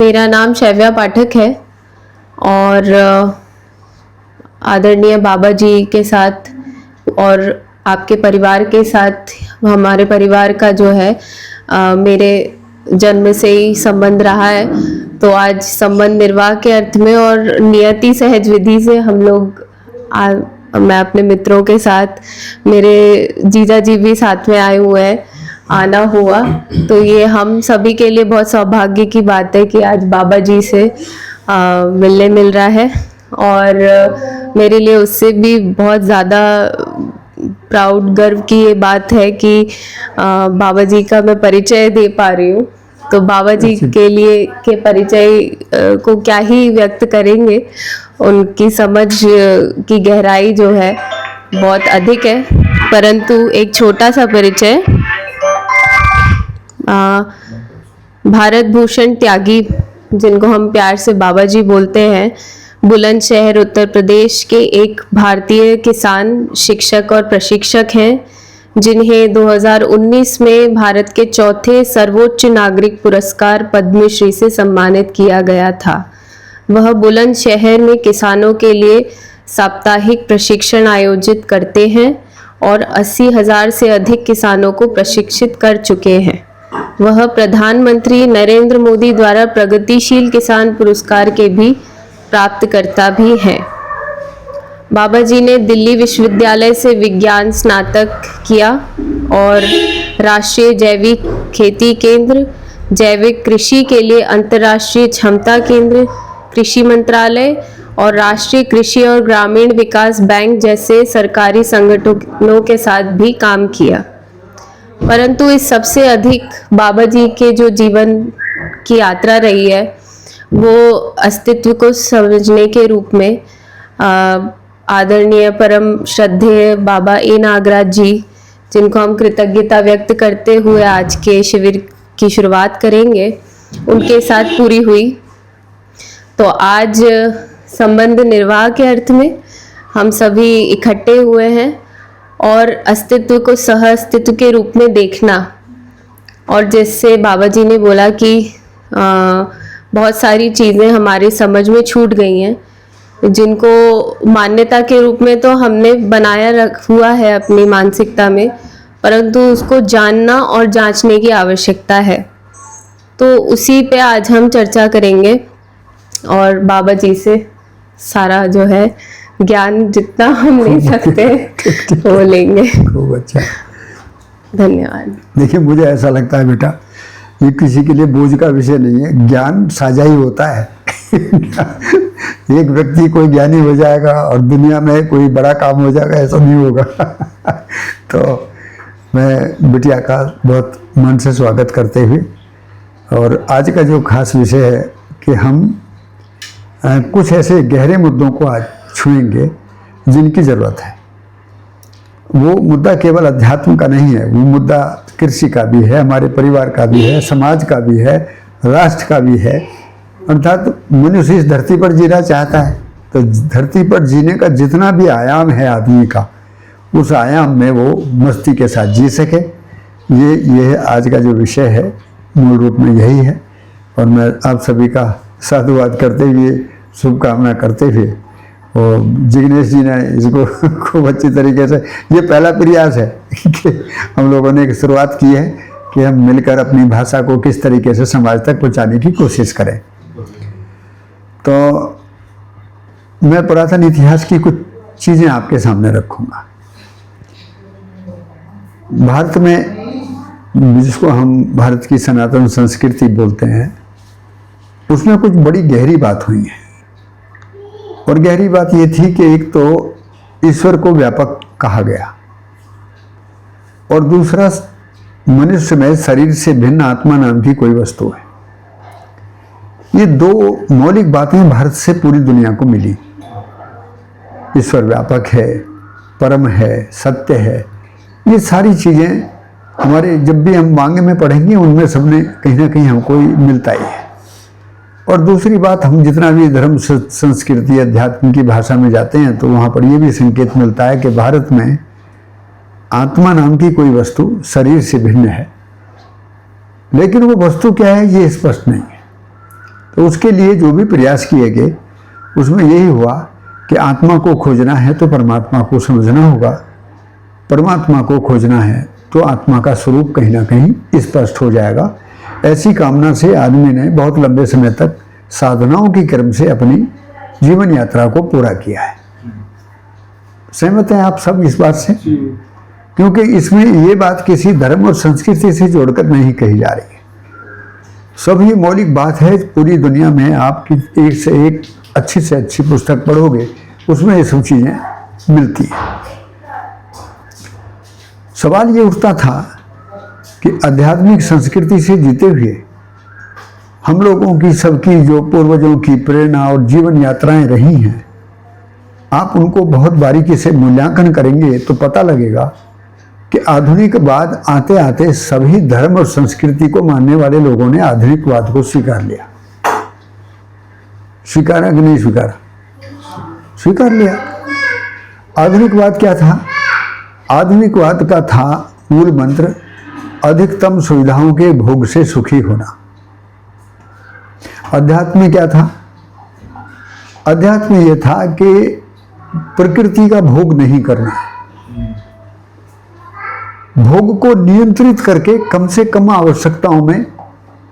मेरा नाम शैव्या पाठक है और आदरणीय बाबा जी के साथ और आपके परिवार के साथ हमारे परिवार का जो है मेरे जन्म से ही संबंध रहा है। तो आज संबंध निर्वाह के अर्थ में और नियति सहज विधि से हम लोग मैं अपने मित्रों के साथ, मेरे जीजा जी भी साथ में आए हुए हैं, आना हुआ। तो ये हम सभी के लिए बहुत सौभाग्य की बात है कि आज बाबा जी से मिलने मिल रहा है और मेरे लिए उससे भी बहुत ज़्यादा प्राउड गर्व की ये बात है कि बाबा जी का मैं परिचय दे पा रही हूँ। तो बाबा जी के लिए के परिचय को क्या ही व्यक्त करेंगे, उनकी समझ की गहराई जो है बहुत अधिक है। परंतु एक छोटा सा परिचय, भारत भूषण त्यागी, जिनको हम प्यार से बाबा जी बोलते हैं, बुलंदशहर उत्तर प्रदेश के एक भारतीय किसान शिक्षक और प्रशिक्षक हैं, जिन्हें 2019 में भारत के चौथे सर्वोच्च नागरिक पुरस्कार पद्मश्री से सम्मानित किया गया था। वह बुलंदशहर में किसानों के लिए साप्ताहिक प्रशिक्षण आयोजित करते हैं और 80,000 से अधिक किसानों को प्रशिक्षित कर चुके हैं। वह प्रधानमंत्री नरेंद्र मोदी द्वारा प्रगतिशील किसान पुरस्कार के भी प्राप्तकर्ता भी हैं। बाबा जी ने दिल्ली विश्वविद्यालय से विज्ञान स्नातक किया और राष्ट्रीय जैविक खेती केंद्र, जैविक कृषि के लिए अंतर्राष्ट्रीय क्षमता केंद्र, कृषि मंत्रालय और राष्ट्रीय कृषि और ग्रामीण विकास बैंक जैसे सरकारी संगठनों के साथ भी काम किया। परंतु इस सबसे अधिक बाबा जी के जो जीवन की यात्रा रही है वो अस्तित्व को समझने के रूप में आदरणीय परम श्रद्धेय बाबा ए नागराज जी, जिनको हम कृतज्ञता व्यक्त करते हुए आज के शिविर की शुरुआत करेंगे, उनके साथ पूरी हुई। तो आज संबंध निर्वाह के अर्थ में हम सभी इकट्ठे हुए हैं और अस्तित्व को सह अस्तित्व के रूप में देखना। और जैसे बाबा जी ने बोला कि बहुत सारी चीज़ें हमारी समझ में छूट गई हैं, जिनको मान्यता के रूप में तो हमने बनाया हुआ है अपनी मानसिकता में, परंतु उसको जानना और जांचने की आवश्यकता है। तो उसी पे आज हम चर्चा करेंगे और बाबा जी से सारा जो है ज्ञान जितना हम ले सकते हैं वो लेंगे। खूब अच्छा, धन्यवाद। देखिए मुझे ऐसा लगता है बेटा, ये किसी के लिए बोझ का विषय नहीं है, ज्ञान साझा ही होता है। एक व्यक्ति कोई ज्ञानी हो जाएगा और दुनिया में कोई बड़ा काम हो जाएगा, ऐसा नहीं होगा। तो मैं बिटिया का बहुत मन से स्वागत करते हुए, और आज का जो खास विषय है कि हम कुछ ऐसे गहरे मुद्दों को आज छुएंगे जिनकी ज़रूरत है। वो मुद्दा केवल अध्यात्म का नहीं है, वो मुद्दा कृषि का भी है, हमारे परिवार का भी है, समाज का भी है, राष्ट्र का भी है। अर्थात मनुष्य इस धरती पर जीना चाहता है, तो धरती पर जीने का जितना भी आयाम है आदमी का, उस आयाम में वो मस्ती के साथ जी सके। ये आज का जो विषय है मूल रूप में यही है। और मैं आप सभी का साधुवाद करते हुए, शुभकामना करते हुए, और जिग्नेश जी ने इसको खूब अच्छी तरीके से, ये पहला प्रयास है कि हम लोगों ने एक शुरुआत की है कि हम मिलकर अपनी भाषा को किस तरीके से समाज तक पहुंचाने की कोशिश करें। तो मैं पुरातन इतिहास की कुछ चीज़ें आपके सामने रखूंगा। भारत में, जिसको हम भारत की सनातन संस्कृति बोलते हैं, उसमें कुछ बड़ी गहरी बात हुई है। और गहरी बात ये थी कि एक तो ईश्वर को व्यापक कहा गया, और दूसरा मनुष्य में शरीर से भिन्न आत्मा नाम की कोई वस्तु है। ये दो मौलिक बातें भारत से पूरी दुनिया को मिली। ईश्वर व्यापक है, परम है, सत्य है, ये सारी चीज़ें हमारे जब भी हम मांगे में पढ़ेंगे उनमें सबने कहीं ना कहीं हमको मिलता ही है। और दूसरी बात, हम जितना भी धर्म संस्कृति अध्यात्म की भाषा में जाते हैं तो वहाँ पर ये भी संकेत मिलता है कि भारत में आत्मा नाम की कोई वस्तु शरीर से भिन्न है, लेकिन वो वस्तु क्या है ये स्पष्ट नहीं है। तो उसके लिए जो भी प्रयास किए गए उसमें यही हुआ कि आत्मा को खोजना है तो परमात्मा को समझना होगा, परमात्मा को खोजना है तो आत्मा का स्वरूप कहीं ना कहीं स्पष्ट हो जाएगा। ऐसी कामना से आदमी ने बहुत लंबे समय तक साधनाओं की क्रम से अपनी जीवन यात्रा को पूरा किया है। सहमत हैं आप सब इस बात से? क्योंकि इसमें ये बात किसी धर्म और संस्कृति से जोड़कर नहीं कही जा रही है। सभी मौलिक बात है। पूरी दुनिया में आप एक से एक अच्छी से अच्छी पुस्तक पढ़ोगे उसमें ये सब चीज़ें मिलती हैं। सवाल ये उठता था कि आध्यात्मिक संस्कृति से जीते हुए हम लोगों की सबकी जो पूर्वजों की प्रेरणा और जीवन यात्राएं रही हैं, आप उनको बहुत बारीकी से मूल्यांकन करेंगे तो पता लगेगा कि आधुनिकवाद आते आते सभी धर्म और संस्कृति को मानने वाले लोगों ने आधुनिकवाद को स्वीकार लिया। स्वीकारा कि नहीं स्वीकारा? स्वीकार लिया। आधुनिकवाद क्या था? आधुनिकवाद का था मूल मंत्र अधिकतम सुविधाओं के भोग से सुखी होना। अध्यात्म में क्या था? अध्यात्म यह था कि प्रकृति का भोग नहीं करना, भोग को नियंत्रित करके कम से कम आवश्यकताओं में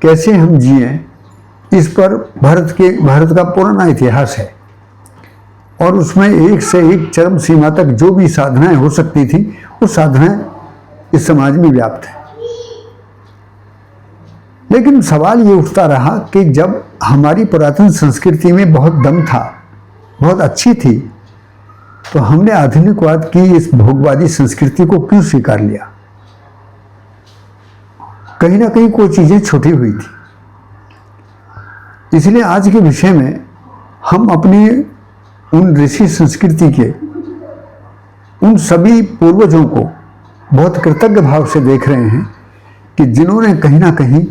कैसे हम जिएं, इस पर भारत का पुराना इतिहास है। और उसमें एक से एक चरम सीमा तक जो भी साधनाएं हो सकती थी वो साधनाएं इस समाज में व्याप्त है। लेकिन सवाल ये उठता रहा कि जब हमारी पुरातन संस्कृति में बहुत दम था, बहुत अच्छी थी, तो हमने आधुनिकवाद की इस भोगवादी संस्कृति को क्यों स्वीकार लिया? कहीं ना कहीं कोई चीजें छूटी हुई थी। इसलिए आज के विषय में हम अपनी उन ऋषि संस्कृति के उन सभी पूर्वजों को बहुत कृतज्ञ भाव से देख रहे हैं कि जिन्होंने कहीं ना कहीं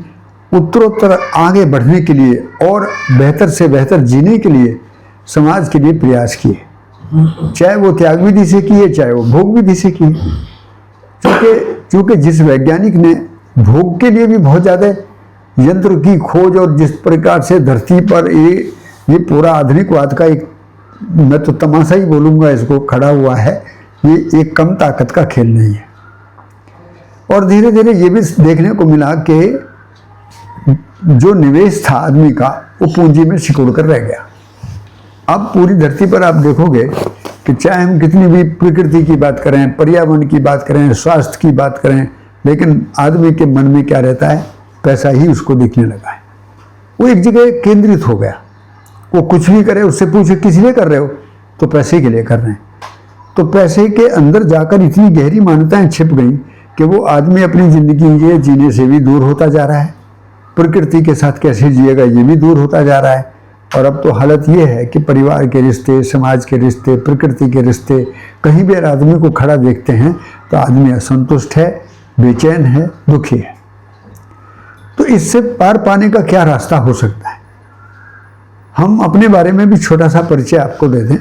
उत्तरोत्तर आगे बढ़ने के लिए और बेहतर से बेहतर जीने के लिए समाज के लिए प्रयास किए, चाहे वो त्याग विधि से किए चाहे वो भोग विधि से किए। क्योंकि जिस वैज्ञानिक ने भोग के लिए भी बहुत ज़्यादा यंत्र की खोज और जिस प्रकार से धरती पर ये पूरा आधुनिकवाद का एक, मैं तो तमाशा ही बोलूँगा इसको, खड़ा हुआ है, ये एक कम ताकत का खेल नहीं है। और धीरे धीरे ये भी देखने को मिला कि जो निवेश था आदमी का वो पूंजी में सिकुड़ कर रह गया। अब पूरी धरती पर आप देखोगे कि चाहे हम कितनी भी प्रकृति की बात करें, पर्यावरण की बात करें, स्वास्थ्य की बात करें, लेकिन आदमी के मन में क्या रहता है? पैसा ही उसको दिखने लगा है। वो एक जगह केंद्रित हो गया। वो कुछ भी करे, उससे पूछे किस लिए कर रहे हो, तो पैसे के लिए कर रहे हैं। तो पैसे के अंदर जाकर इतनी गहरी मान्यताएं छिप गई कि वो आदमी अपनी जिंदगी के जीने से भी दूर होता जा रहा है, प्रकृति के साथ कैसे जिएगा ये भी दूर होता जा रहा है। और अब तो हालत ये है कि परिवार के रिश्ते, समाज के रिश्ते, प्रकृति के रिश्ते, कहीं भी आदमी को खड़ा देखते हैं तो आदमी असंतुष्ट है, बेचैन है, दुखी है। तो इससे पार पाने का क्या रास्ता हो सकता है? हम अपने बारे में भी छोटा सा परिचय आपको दे दें।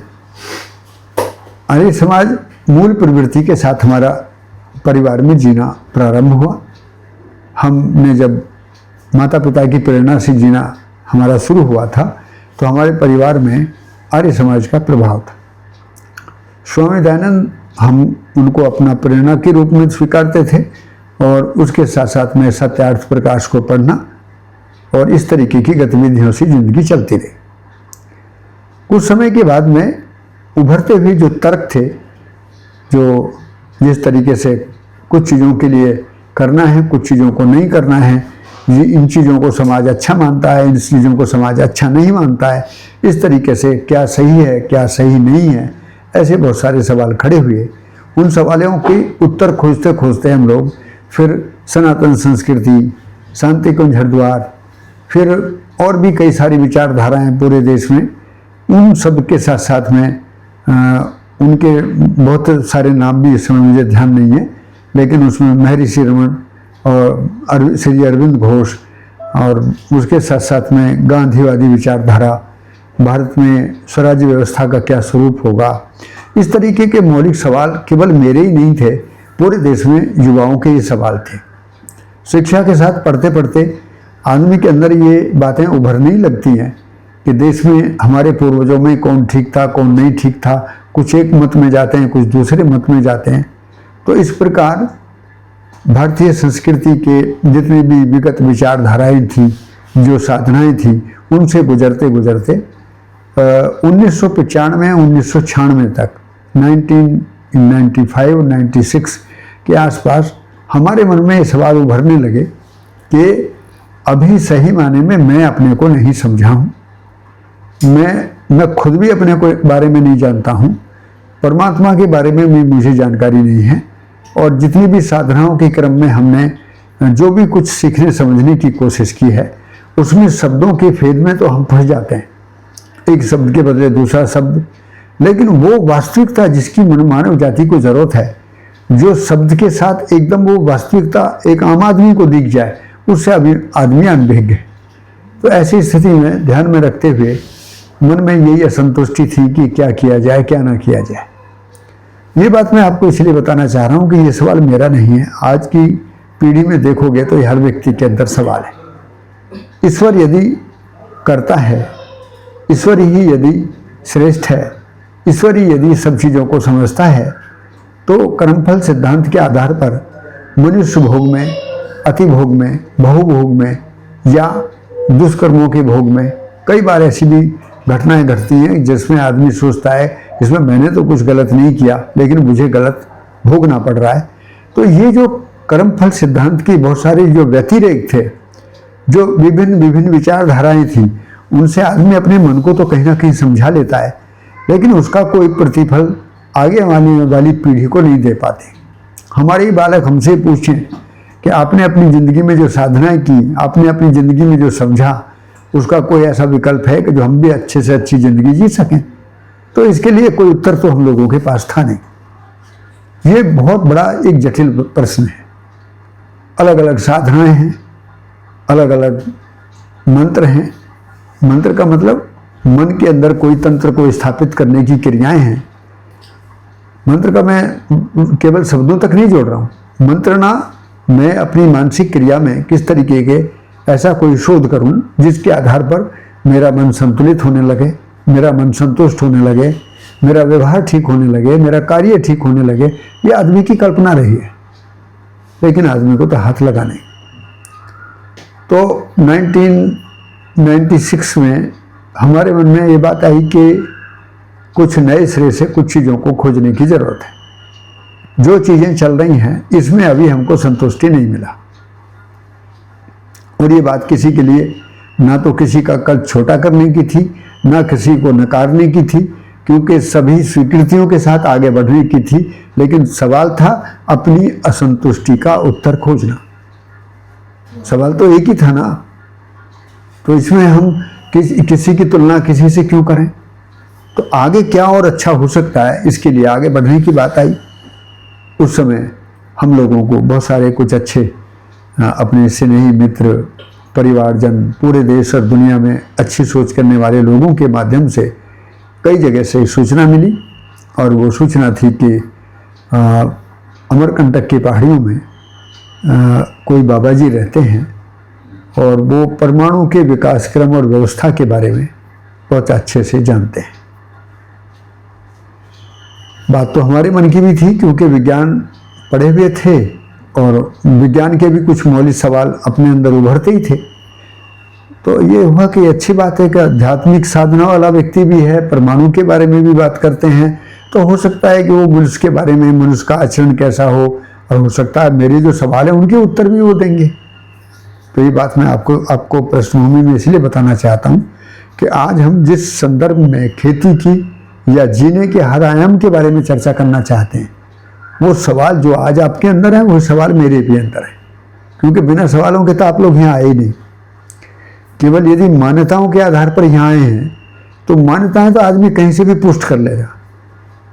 आर्य समाज मूल प्रवृत्ति के साथ हमारा परिवार में जीना प्रारंभ हुआ। हमने जब माता पिता की प्रेरणा से जीना हमारा शुरू हुआ था तो हमारे परिवार में आर्य समाज का प्रभाव था। स्वामी दयानंद, हम उनको अपना प्रेरणा के रूप में स्वीकारते थे और उसके साथ साथ में सत्यार्थ प्रकाश को पढ़ना और इस तरीके की गतिविधियों से जिंदगी चलती रही। कुछ समय के बाद में उभरते हुए जो तर्क थे, जो जिस तरीके से कुछ चीज़ों के लिए करना है, कुछ चीज़ों को नहीं करना है, इन चीज़ों को समाज अच्छा मानता है, इन चीज़ों को समाज अच्छा नहीं मानता है, इस तरीके से क्या सही है क्या सही नहीं है, ऐसे बहुत सारे सवाल खड़े हुए। उन सवालों के उत्तर खोजते खोजते हम लोग फिर सनातन संस्कृति, शांति कुंज हरिद्वार, फिर और भी कई सारी विचारधाराएं पूरे देश में, उन सब के साथ साथ में उनके बहुत सारे नाम भी इस समय मुझे ध्यान नहीं है, लेकिन उसमें महर्षि रमन और श्री अरविंद घोष और उसके साथ साथ में गांधीवादी विचारधारा, भारत में स्वराज्य व्यवस्था का क्या स्वरूप होगा, इस तरीके के मौलिक सवाल केवल मेरे ही नहीं थे, पूरे देश में युवाओं के ये सवाल थे। शिक्षा के साथ पढ़ते पढ़ते आदमी के अंदर ये बातें उभरने ही लगती हैं कि देश में हमारे पूर्वजों में कौन ठीक था, कौन नहीं ठीक था। कुछ एक मत में जाते हैं, कुछ दूसरे मत में जाते हैं। तो इस प्रकार भारतीय संस्कृति के जितनी भी विगत विचारधाराएं थी, जो साधनाएं थी, उनसे गुजरते गुजरते 1995-1996 तक 1995-96 के आसपास हमारे मन में ये सवाल उभरने लगे कि अभी सही माने में मैं अपने को नहीं समझा हूँ, मैं खुद भी अपने को बारे में नहीं जानता हूँ, परमात्मा के बारे में भी मुझे जानकारी नहीं है, और जितनी भी साधनाओं के क्रम में हमने जो भी कुछ सीखने समझने की कोशिश की है, उसमें शब्दों के फेद में तो हम फंस जाते हैं, एक शब्द के बदले दूसरा शब्द। लेकिन वो वास्तविकता जिसकी मानव जाति को जरूरत है, जो शब्द के साथ एकदम वो वास्तविकता एक आम आदमी को दिख जाए, उससे अभी आदमी अनभिज्ञ है। तो ऐसी स्थिति में ध्यान में रखते हुए मन में यही असंतुष्टि थी कि क्या किया जाए, क्या ना किया जाए। ये बात मैं आपको इसलिए बताना चाह रहा हूँ कि ये सवाल मेरा नहीं है। आज की पीढ़ी में देखोगे तो ये हर व्यक्ति के अंदर सवाल है। ईश्वर यदि करता है, ईश्वर ही यदि श्रेष्ठ है, ईश्वर ही यदि सब चीज़ों को समझता है, तो कर्मफल सिद्धांत के आधार पर मनुष्य भोग में, अति भोग में, बहुभोग में या दुष्कर्मों के भोग में कई बार ऐसी भी घटनाएं घटती हैं जिसमें आदमी सोचता है इसमें मैंने तो कुछ गलत नहीं किया, लेकिन मुझे गलत भोगना पड़ रहा है। तो ये जो कर्मफल सिद्धांत की बहुत सारे जो व्यतिरेक थे, जो विभिन्न विचारधाराएं थी, उनसे आदमी अपने मन को तो कहीं ना कहीं समझा लेता है, लेकिन उसका कोई प्रतिफल आगे आने वाली पीढ़ी को नहीं दे पाते। हमारे ही बालक हमसे पूछें कि आपने अपनी ज़िंदगी में जो साधनाएं की, आपने अपनी ज़िंदगी में जो समझा, उसका कोई ऐसा विकल्प है कि जो हम भी अच्छे से अच्छी ज़िंदगी जी सकें? तो इसके लिए कोई उत्तर तो हम लोगों के पास था नहीं। ये बहुत बड़ा एक जटिल प्रश्न है। अलग अलग साधनाएं हैं, अलग अलग मंत्र हैं। मंत्र का मतलब मन के अंदर कोई तंत्र को स्थापित करने की क्रियाएं हैं। मंत्र का मैं केवल शब्दों तक नहीं जोड़ रहा हूँ। मंत्र ना, मैं अपनी मानसिक क्रिया में किस तरीके के ऐसा कोई शोध करूं जिसके आधार पर मेरा मन संतुलित होने लगे, मेरा मन संतुष्ट होने लगे, मेरा व्यवहार ठीक होने लगे, मेरा कार्य ठीक होने लगे। ये आदमी की कल्पना रही है, लेकिन आदमी को तो हाथ लगाने। तो 1996 में हमारे मन में ये बात आई कि कुछ नए सिरे से कुछ चीज़ों को खोजने की ज़रूरत है। जो चीज़ें चल रही हैं इसमें अभी हमको संतुष्टि नहीं मिला। और ये बात किसी के लिए ना तो किसी का कद छोटा करने की थी, ना किसी को नकारने की थी, क्योंकि सभी स्वीकृतियों के साथ आगे बढ़ने की थी। लेकिन सवाल था अपनी असंतुष्टि का उत्तर खोजना। सवाल तो एक ही था ना। तो इसमें हम किसी की तुलना किसी से क्यों करें? तो आगे क्या और अच्छा हो सकता है, इसके लिए आगे बढ़ने की बात आई। उस समय हम लोगों को बहुत सारे कुछ अच्छे अपने स्नेही मित्र, परिवारजन, पूरे देश और दुनिया में अच्छी सोच करने वाले लोगों के माध्यम से कई जगह से सूचना मिली। और वो सूचना थी कि अमरकंटक की पहाड़ियों में कोई बाबा जी रहते हैं और वो परमाणु के विकास क्रम और व्यवस्था के बारे में बहुत अच्छे से जानते हैं। बात तो हमारे मन की भी थी, क्योंकि विज्ञान पढ़े हुए थे और विज्ञान के भी कुछ मौलिक सवाल अपने अंदर उभरते ही थे। तो ये हुआ कि अच्छी बात है कि आध्यात्मिक साधना वाला व्यक्ति भी है, परमाणु के बारे में भी बात करते हैं, तो हो सकता है कि वो मनुष्य के बारे में, मनुष्य का आचरण कैसा हो, और हो सकता है मेरे जो सवाल हैं उनके उत्तर भी वो देंगे। तो ये बात मैं आपको पृष्ठभूमि में इसलिए बताना चाहता हूँ कि आज हम जिस संदर्भ में खेती की या जीने के हर आयाम के बारे में चर्चा करना चाहते हैं, वो सवाल जो आज आपके अंदर है वो सवाल मेरे भी अंदर है। क्योंकि बिना सवालों के तो आप लोग यहाँ आए ही नहीं। केवल यदि मान्यताओं के आधार पर यहाँ आए हैं तो मान्यताएं तो आदमी कहीं से भी पुष्ट कर लेगा,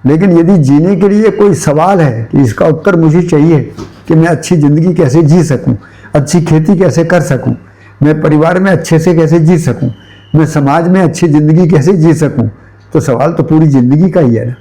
लेकिन यदि जीने के लिए कोई सवाल है कि इसका उत्तर मुझे चाहिए कि मैं अच्छी ज़िंदगी कैसे जी सकूं, अच्छी खेती कैसे कर सकूं, मैं परिवार में अच्छे से कैसे जी सकूं, मैं समाज में अच्छी ज़िंदगी कैसे जी सकूं, तो सवाल तो पूरी ज़िंदगी का ही है ना।